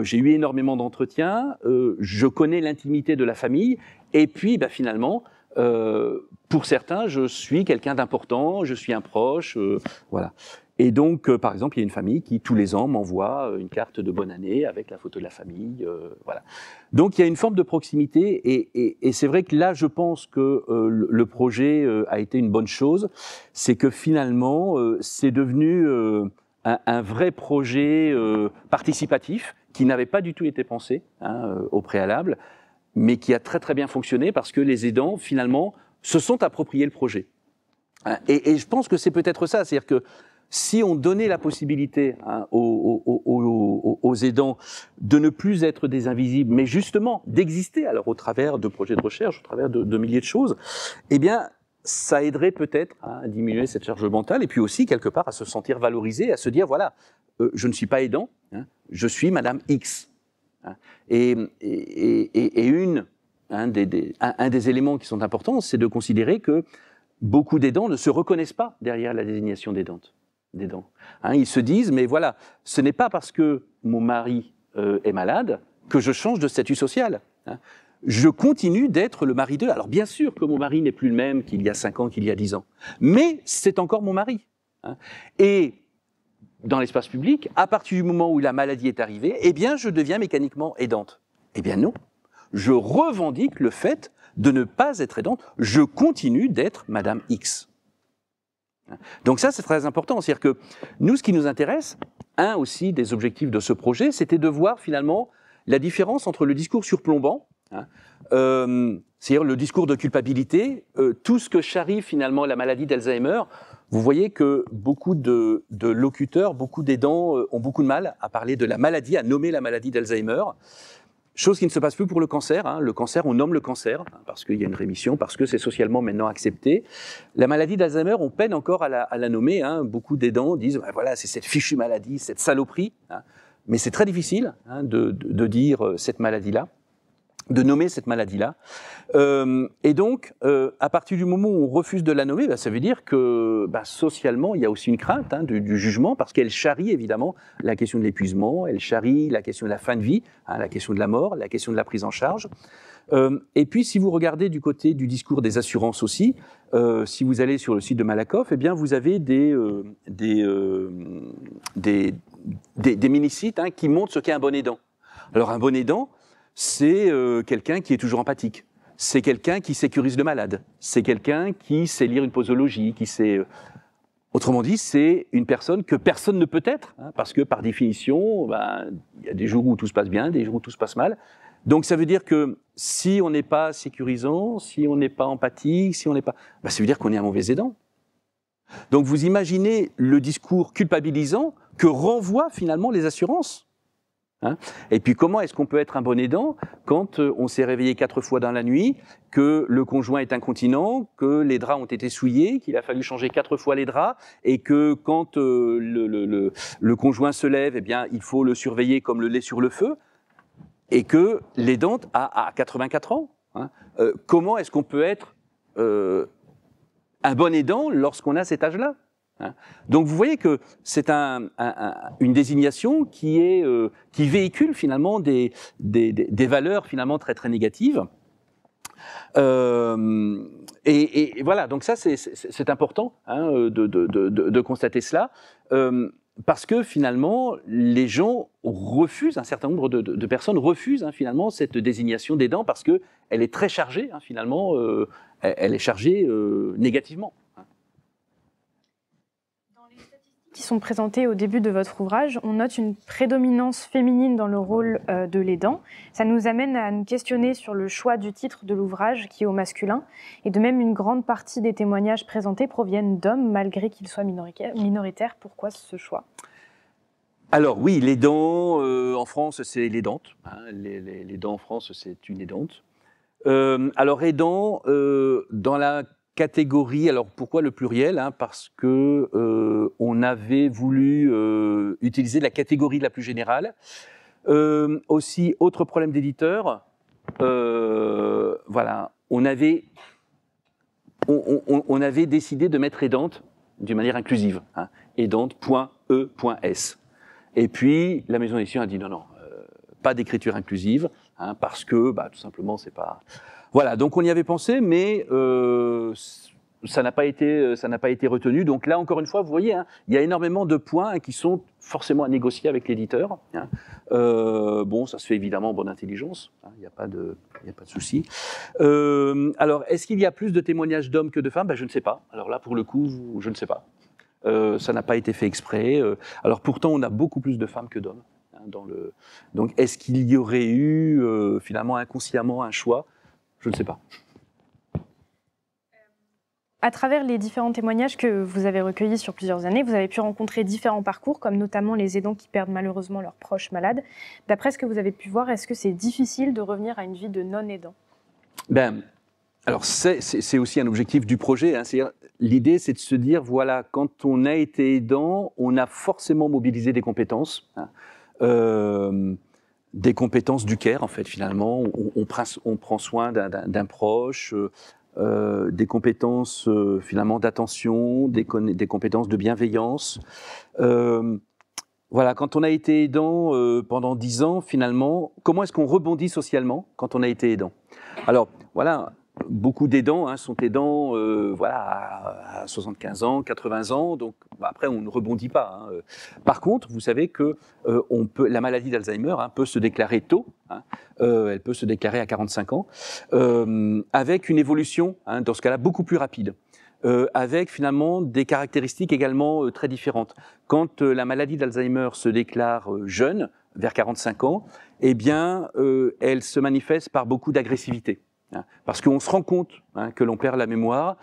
j'ai eu énormément d'entretiens, je connais l'intimité de la famille, et puis finalement, pour certains, je suis quelqu'un d'important, je suis un proche, voilà. Et donc, par exemple, il y a une famille qui, tous les ans, m'envoie une carte de bonne année avec la photo de la famille. Voilà. Donc, il y a une forme de proximité. Et c'est vrai que là, je pense que le projet a été une bonne chose. C'est que finalement, c'est devenu un vrai projet participatif qui n'avait pas du tout été pensé au préalable, mais qui a très très bien fonctionné parce que les aidants, finalement, se sont appropriés le projet. Et je pense que c'est peut-être ça, c'est-à-dire que si on donnait la possibilité aux aidants de ne plus être des invisibles, mais justement d'exister alors au travers de projets de recherche, au travers de milliers de choses, eh bien, ça aiderait peut-être à diminuer cette charge mentale et puis aussi quelque part à se sentir valorisé, à se dire voilà, je ne suis pas aidant, je suis Madame X. Et un des éléments qui sont importants, c'est de considérer que beaucoup d'aidants ne se reconnaissent pas derrière la désignation d'aidant. Ils se disent, mais voilà, ce n'est pas parce que mon mari est malade que je change de statut social. Je continue d'être le mari d'eux. Alors bien sûr que mon mari n'est plus le même qu'il y a 5 ans, qu'il y a 10 ans, mais c'est encore mon mari. Et dans l'espace public, à partir du moment où la maladie est arrivée, eh bien je deviens mécaniquement aidante. Eh bien non, je revendique le fait de ne pas être aidante, je continue d'être Madame X. Donc ça, c'est très important. C'est-à-dire que nous, ce qui nous intéresse, un aussi des objectifs de ce projet, c'était de voir finalement la différence entre le discours surplombant, c'est-à-dire le discours de culpabilité, tout ce que charrie finalement la maladie d'Alzheimer. Vous voyez que beaucoup de locuteurs, beaucoup d'aidants ont beaucoup de mal à parler de la maladie, à nommer la maladie d'Alzheimer. Chose qui ne se passe plus pour le cancer. Le cancer, on nomme le cancer parce qu'il y a une rémission, parce que c'est socialement maintenant accepté. La maladie d'Alzheimer, on peine encore à la nommer. Beaucoup d'aidants disent voilà, c'est cette fichue maladie, cette saloperie. Mais c'est très difficile de dire cette maladie-là, de nommer cette maladie-là. Et donc, à partir du moment où on refuse de la nommer, ça veut dire que socialement, il y a aussi une crainte du jugement, parce qu'elle charrie évidemment la question de l'épuisement, elle charrie la question de la fin de vie, la question de la mort, la question de la prise en charge. Et puis, si vous regardez du côté du discours des assurances aussi, si vous allez sur le site de Malakoff, eh bien, vous avez des mini-sites qui montrent ce qu'est un bon aidant. Alors, un bon aidant, c'est quelqu'un qui est toujours empathique. C'est quelqu'un qui sécurise le malade. C'est quelqu'un qui sait lire une posologie, qui sait... Autrement dit, c'est une personne que personne ne peut être, parce que par définition, il y a des jours où tout se passe bien, des jours où tout se passe mal. Donc ça veut dire que si on n'est pas sécurisant, si on n'est pas empathique, si on n'est pas... ça veut dire qu'on est un mauvais aidant. Donc vous imaginez le discours culpabilisant que renvoient finalement les assurances. Et puis comment est-ce qu'on peut être un bon aidant quand on s'est réveillé 4 fois dans la nuit, que le conjoint est incontinent, que les draps ont été souillés, qu'il a fallu changer 4 fois les draps, et que quand le conjoint se lève, eh bien il faut le surveiller comme le lait sur le feu, et que l'aidante a 84 ans. Comment est-ce qu'on peut être un bon aidant lorsqu'on a cet âge-là ? Donc vous voyez que c'est une désignation qui véhicule finalement des valeurs finalement très très négatives. Et voilà, donc ça c'est important de constater cela, parce que finalement les gens refusent, un certain nombre de personnes refusent finalement cette désignation d'aidant parce que elle est très chargée finalement, elle est chargée négativement. Qui sont présentés au début de votre ouvrage, on note une prédominance féminine dans le rôle de l'aidant. Ça nous amène à nous questionner sur le choix du titre de l'ouvrage qui est au masculin. Et de même, une grande partie des témoignages présentés proviennent d'hommes, malgré qu'ils soient minoritaires. Pourquoi ce choix ? Alors oui, l'aidant, en France, c'est l'aidante. L'aidant en France, c'est une aidante. Alors aidant, dans la catégorie, alors pourquoi le pluriel ? Parce que on avait voulu utiliser la catégorie la plus générale. Aussi, autre problème d'éditeur, voilà, on avait décidé de mettre aidante d'une manière inclusive, aidante.e.s. Et puis la maison d'édition a dit non, pas d'écriture inclusive, parce que tout simplement c'est pas... Voilà, donc on y avait pensé, mais ça n'a pas été retenu. Donc là, encore une fois, vous voyez, hein, il y a énormément de points hein, qui sont forcément à négocier avec l'éditeur. Hein. Bon, ça se fait évidemment en bonne intelligence, hein, il n'y a pas de souci. Alors, est-ce qu'il y a plus de témoignages d'hommes que de femmes? Ben, je ne sais pas. Alors là, pour le coup, je ne sais pas. Ça n'a pas été fait exprès. Alors pourtant, on a beaucoup plus de femmes que d'hommes. Hein, donc, est-ce qu'il y aurait eu finalement inconsciemment un choix? Je ne sais pas. À travers les différents témoignages que vous avez recueillis sur plusieurs années, vous avez pu rencontrer différents parcours, comme notamment les aidants qui perdent malheureusement leurs proches malades. D'après ce que vous avez pu voir, est-ce que c'est difficile de revenir à une vie de non-aidant? Ben, alors c'est aussi un objectif du projet. Hein, l'idée, c'est de se dire, voilà, quand on a été aidant, on a forcément mobilisé des compétences. Hein, des compétences du care, en fait, finalement. On prend soin d'un proche, des compétences, finalement, d'attention, des compétences de bienveillance. Voilà, quand on a été aidant pendant 10 ans, finalement, comment est-ce qu'on rebondit socialement quand on a été aidant? Alors, voilà, beaucoup d'aidants hein, sont aidants voilà, à 75 ans, 80 ans, donc bah, après on ne rebondit pas. Hein. Par contre, vous savez que la maladie d'Alzheimer hein, peut se déclarer tôt, hein, elle peut se déclarer à 45 ans, avec une évolution, hein, dans ce cas-là, beaucoup plus rapide. Avec finalement des caractéristiques également très différentes. Quand la maladie d'Alzheimer se déclare jeune, vers 45 ans, eh bien, elle se manifeste par beaucoup d'agressivité. Hein, parce qu'on se rend compte hein, que l'on perd la mémoire,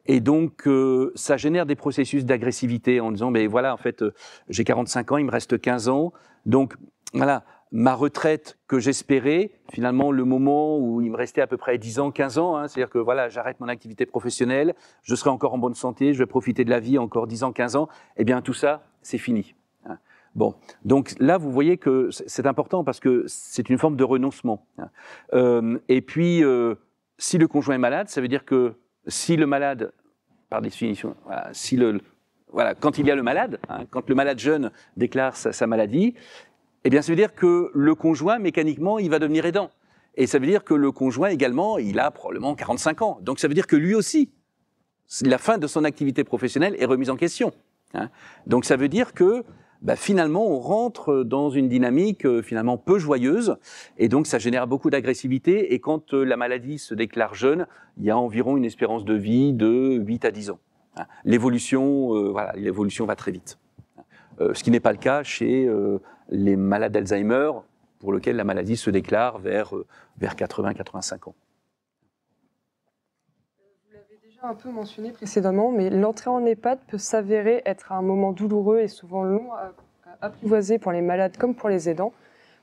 et donc ça génère des processus d'agressivité en disant, mais voilà, en fait, j'ai 45 ans, il me reste 15 ans, donc voilà, ma retraite que j'espérais, finalement, le moment où il me restait à peu près 10 ans, 15 ans, hein, c'est-à-dire que voilà, j'arrête mon activité professionnelle, je serai encore en bonne santé, je vais profiter de la vie encore 10 ans, 15 ans, eh bien tout ça, c'est fini. Hein. Bon, donc là, vous voyez que c'est important parce que c'est une forme de renoncement. Hein. Et puis, si le conjoint est malade, ça veut dire que si le malade, par définition, voilà, quand il y a le malade, hein, quand le malade jeune déclare sa maladie, eh bien, ça veut dire que le conjoint, mécaniquement, il va devenir aidant. Et ça veut dire que le conjoint, également, il a probablement 45 ans. Donc, ça veut dire que lui aussi, la fin de son activité professionnelle est remise en question. Hein. Donc, ça veut dire que, bah, finalement, on rentre dans une dynamique finalement peu joyeuse. Et donc, ça génère beaucoup d'agressivité. Et quand la maladie se déclare jeune, il y a environ une espérance de vie de 8 à 10 ans. Hein. L'évolution va très vite. Ce qui n'est pas le cas chez les malades d'Alzheimer, pour lesquels la maladie se déclare vers 80-85 ans. Vous l'avez déjà un peu mentionné précédemment, mais l'entrée en EHPAD peut s'avérer être un moment douloureux et souvent long à apprivoiser pour les malades comme pour les aidants.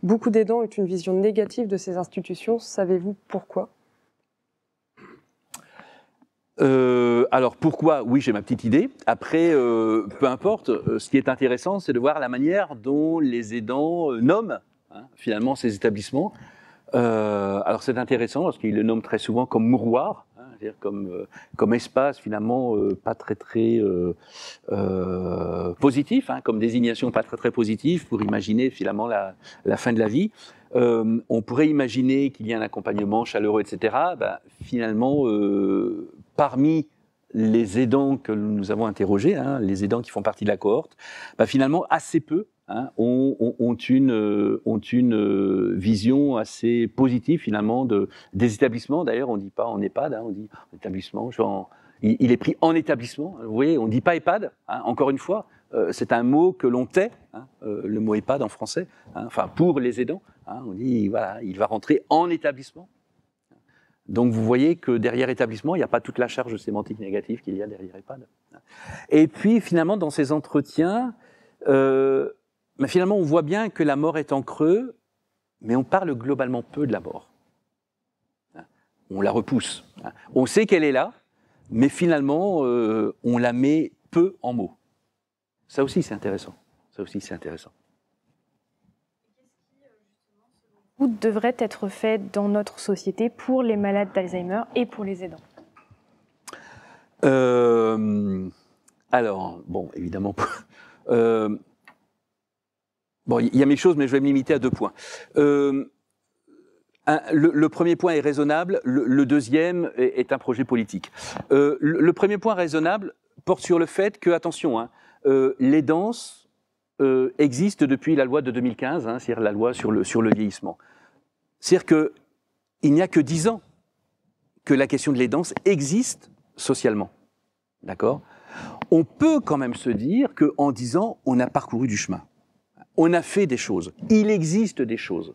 Beaucoup d'aidants ont une vision négative de ces institutions. Savez-vous pourquoi ? Alors pourquoi? Oui, j'ai ma petite idée. Après, peu importe. Ce qui est intéressant, c'est de voir la manière dont les aidants nomment hein, finalement ces établissements. Alors c'est intéressant parce qu'ils le nomment très souvent comme mouroir, hein, c'est-à-dire comme espace finalement pas très positif, hein, comme désignation pas très positive pour imaginer finalement la fin de la vie. On pourrait imaginer qu'il y a un accompagnement chaleureux, etc. Ben, finalement, parmi les aidants que nous avons interrogés, hein, les aidants qui font partie de la cohorte, ben, finalement, assez peu hein, ont une vision assez positive finalement des établissements. D'ailleurs, on ne dit pas en EHPAD, hein, on dit en établissement. Il est pris en établissement. Vous voyez, on ne dit pas EHPAD, hein, encore une fois. C'est un mot que l'on tait, hein, le mot EHPAD en français, hein, enfin pour les aidants. Hein, on dit, voilà, il va rentrer en établissement. Donc vous voyez que derrière établissement, il n'y a pas toute la charge sémantique négative qu'il y a derrière EHPAD. Et puis finalement, dans ces entretiens, finalement, on voit bien que la mort est en creux, mais on parle globalement peu de la mort. On la repousse. On sait qu'elle est là, mais finalement, on la met peu en mots. Ça aussi, c'est intéressant. Où devrait être fait dans notre société pour les malades d'Alzheimer et pour les aidants? Alors, bon, évidemment, bon, il y a mille choses, mais je vais me limiter à 2 points. Le premier point est raisonnable, le deuxième est un projet politique. Le premier point raisonnable porte sur le fait que, attention, hein, l'aidance existe depuis la loi de 2015, hein, c'est-à-dire la loi sur le vieillissement. C'est-à-dire qu'il n'y a que 10 ans que la question de l'aidance existe socialement. D'accord ? On peut quand même se dire qu'en 10 ans, on a parcouru du chemin. On a fait des choses. Il existe des choses.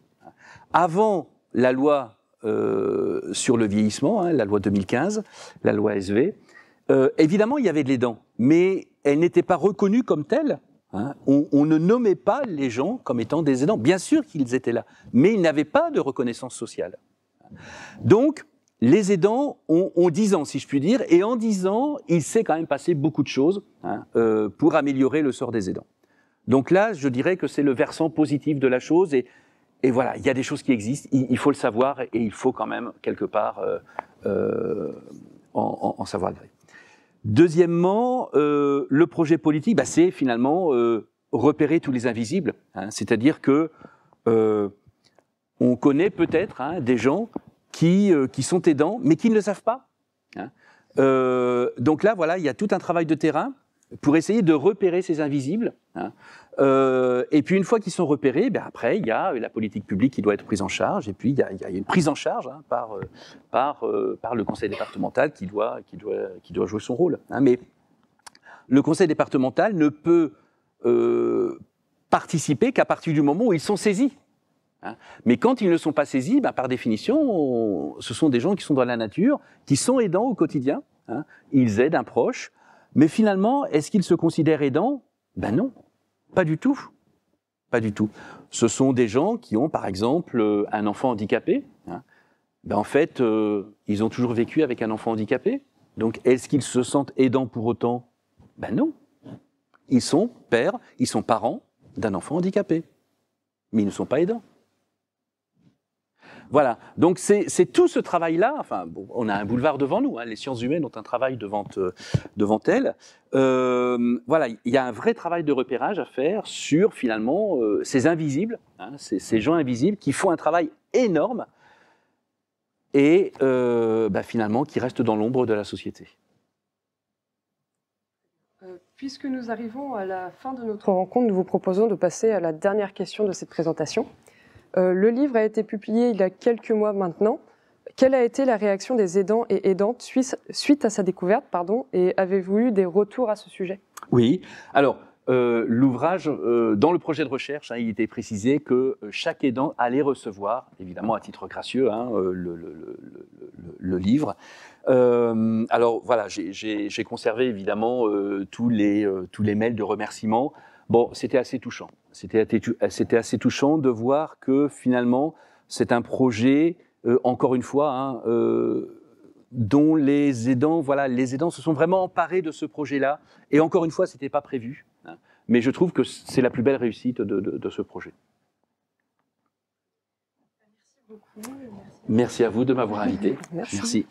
Avant la loi sur le vieillissement, hein, la loi 2015, la loi SV, évidemment, il y avait de l'aidant, mais elle n'était pas reconnue comme telle. Hein. On ne nommait pas les gens comme étant des aidants. Bien sûr qu'ils étaient là, mais ils n'avaient pas de reconnaissance sociale. Donc, les aidants ont 10 ans, si je puis dire, et en 10 ans, il s'est quand même passé beaucoup de choses, hein, pour améliorer le sort des aidants. Donc là, je dirais que c'est le versant positif de la chose, et voilà, il y a des choses qui existent, il faut le savoir, et il faut quand même, quelque part, en savoir gré. Deuxièmement, le projet politique, bah, c'est finalement repérer tous les invisibles, hein, c'est-à-dire que on connaît peut-être, hein, des gens qui sont aidants, mais qui ne le savent pas. Hein. Donc là, voilà, il y a tout un travail de terrain pour essayer de repérer ces invisibles. Hein. Et puis une fois qu'ils sont repérés, ben après, il y a la politique publique qui doit être prise en charge, et puis il y a une prise en charge, hein, par le conseil départemental qui doit jouer son rôle. Hein. Mais le conseil départemental ne peut participer qu'à partir du moment où ils sont saisis. Hein. Mais quand ils ne sont pas saisis, ben, par définition, ce sont des gens qui sont dans la nature, qui sont aidants au quotidien. Hein. Ils aident un proche, mais finalement, est-ce qu'ils se considèrent aidants? Ben non, pas du tout. Pas du tout. Ce sont des gens qui ont, par exemple, un enfant handicapé. Hein. Ben, en fait, ils ont toujours vécu avec un enfant handicapé. Donc, est-ce qu'ils se sentent aidants pour autant? Ben non. Ils sont pères, ils sont parents d'un enfant handicapé. Mais ils ne sont pas aidants. Voilà, donc c'est tout ce travail-là, enfin, bon, on a un boulevard devant nous, hein, les sciences humaines ont un travail devant elles. Voilà, il y a un vrai travail de repérage à faire sur, finalement, ces invisibles, hein, ces gens invisibles qui font un travail énorme et, bah, finalement, qui restent dans l'ombre de la société. Puisque nous arrivons à la fin de notre rencontre, nous vous proposons de passer à la dernière question de cette présentation. Le livre a été publié il y a quelques mois maintenant. Quelle a été la réaction des aidants et aidantes suite à sa découverte, et avez-vous eu des retours à ce sujet? Oui, alors l'ouvrage, dans le projet de recherche, hein, il était précisé que chaque aidant allait recevoir, évidemment à titre gracieux, hein, le livre. Alors voilà, j'ai conservé évidemment tous les mails de remerciements. Bon, c'était assez touchant. C'était assez touchant de voir que finalement, c'est un projet, encore une fois, hein, dont les aidants se sont vraiment emparés de ce projet-là. Et encore une fois, ce n'était pas prévu. Hein, mais je trouve que c'est la plus belle réussite de ce projet. Merci beaucoup. Merci à vous de m'avoir invité. Merci. Merci.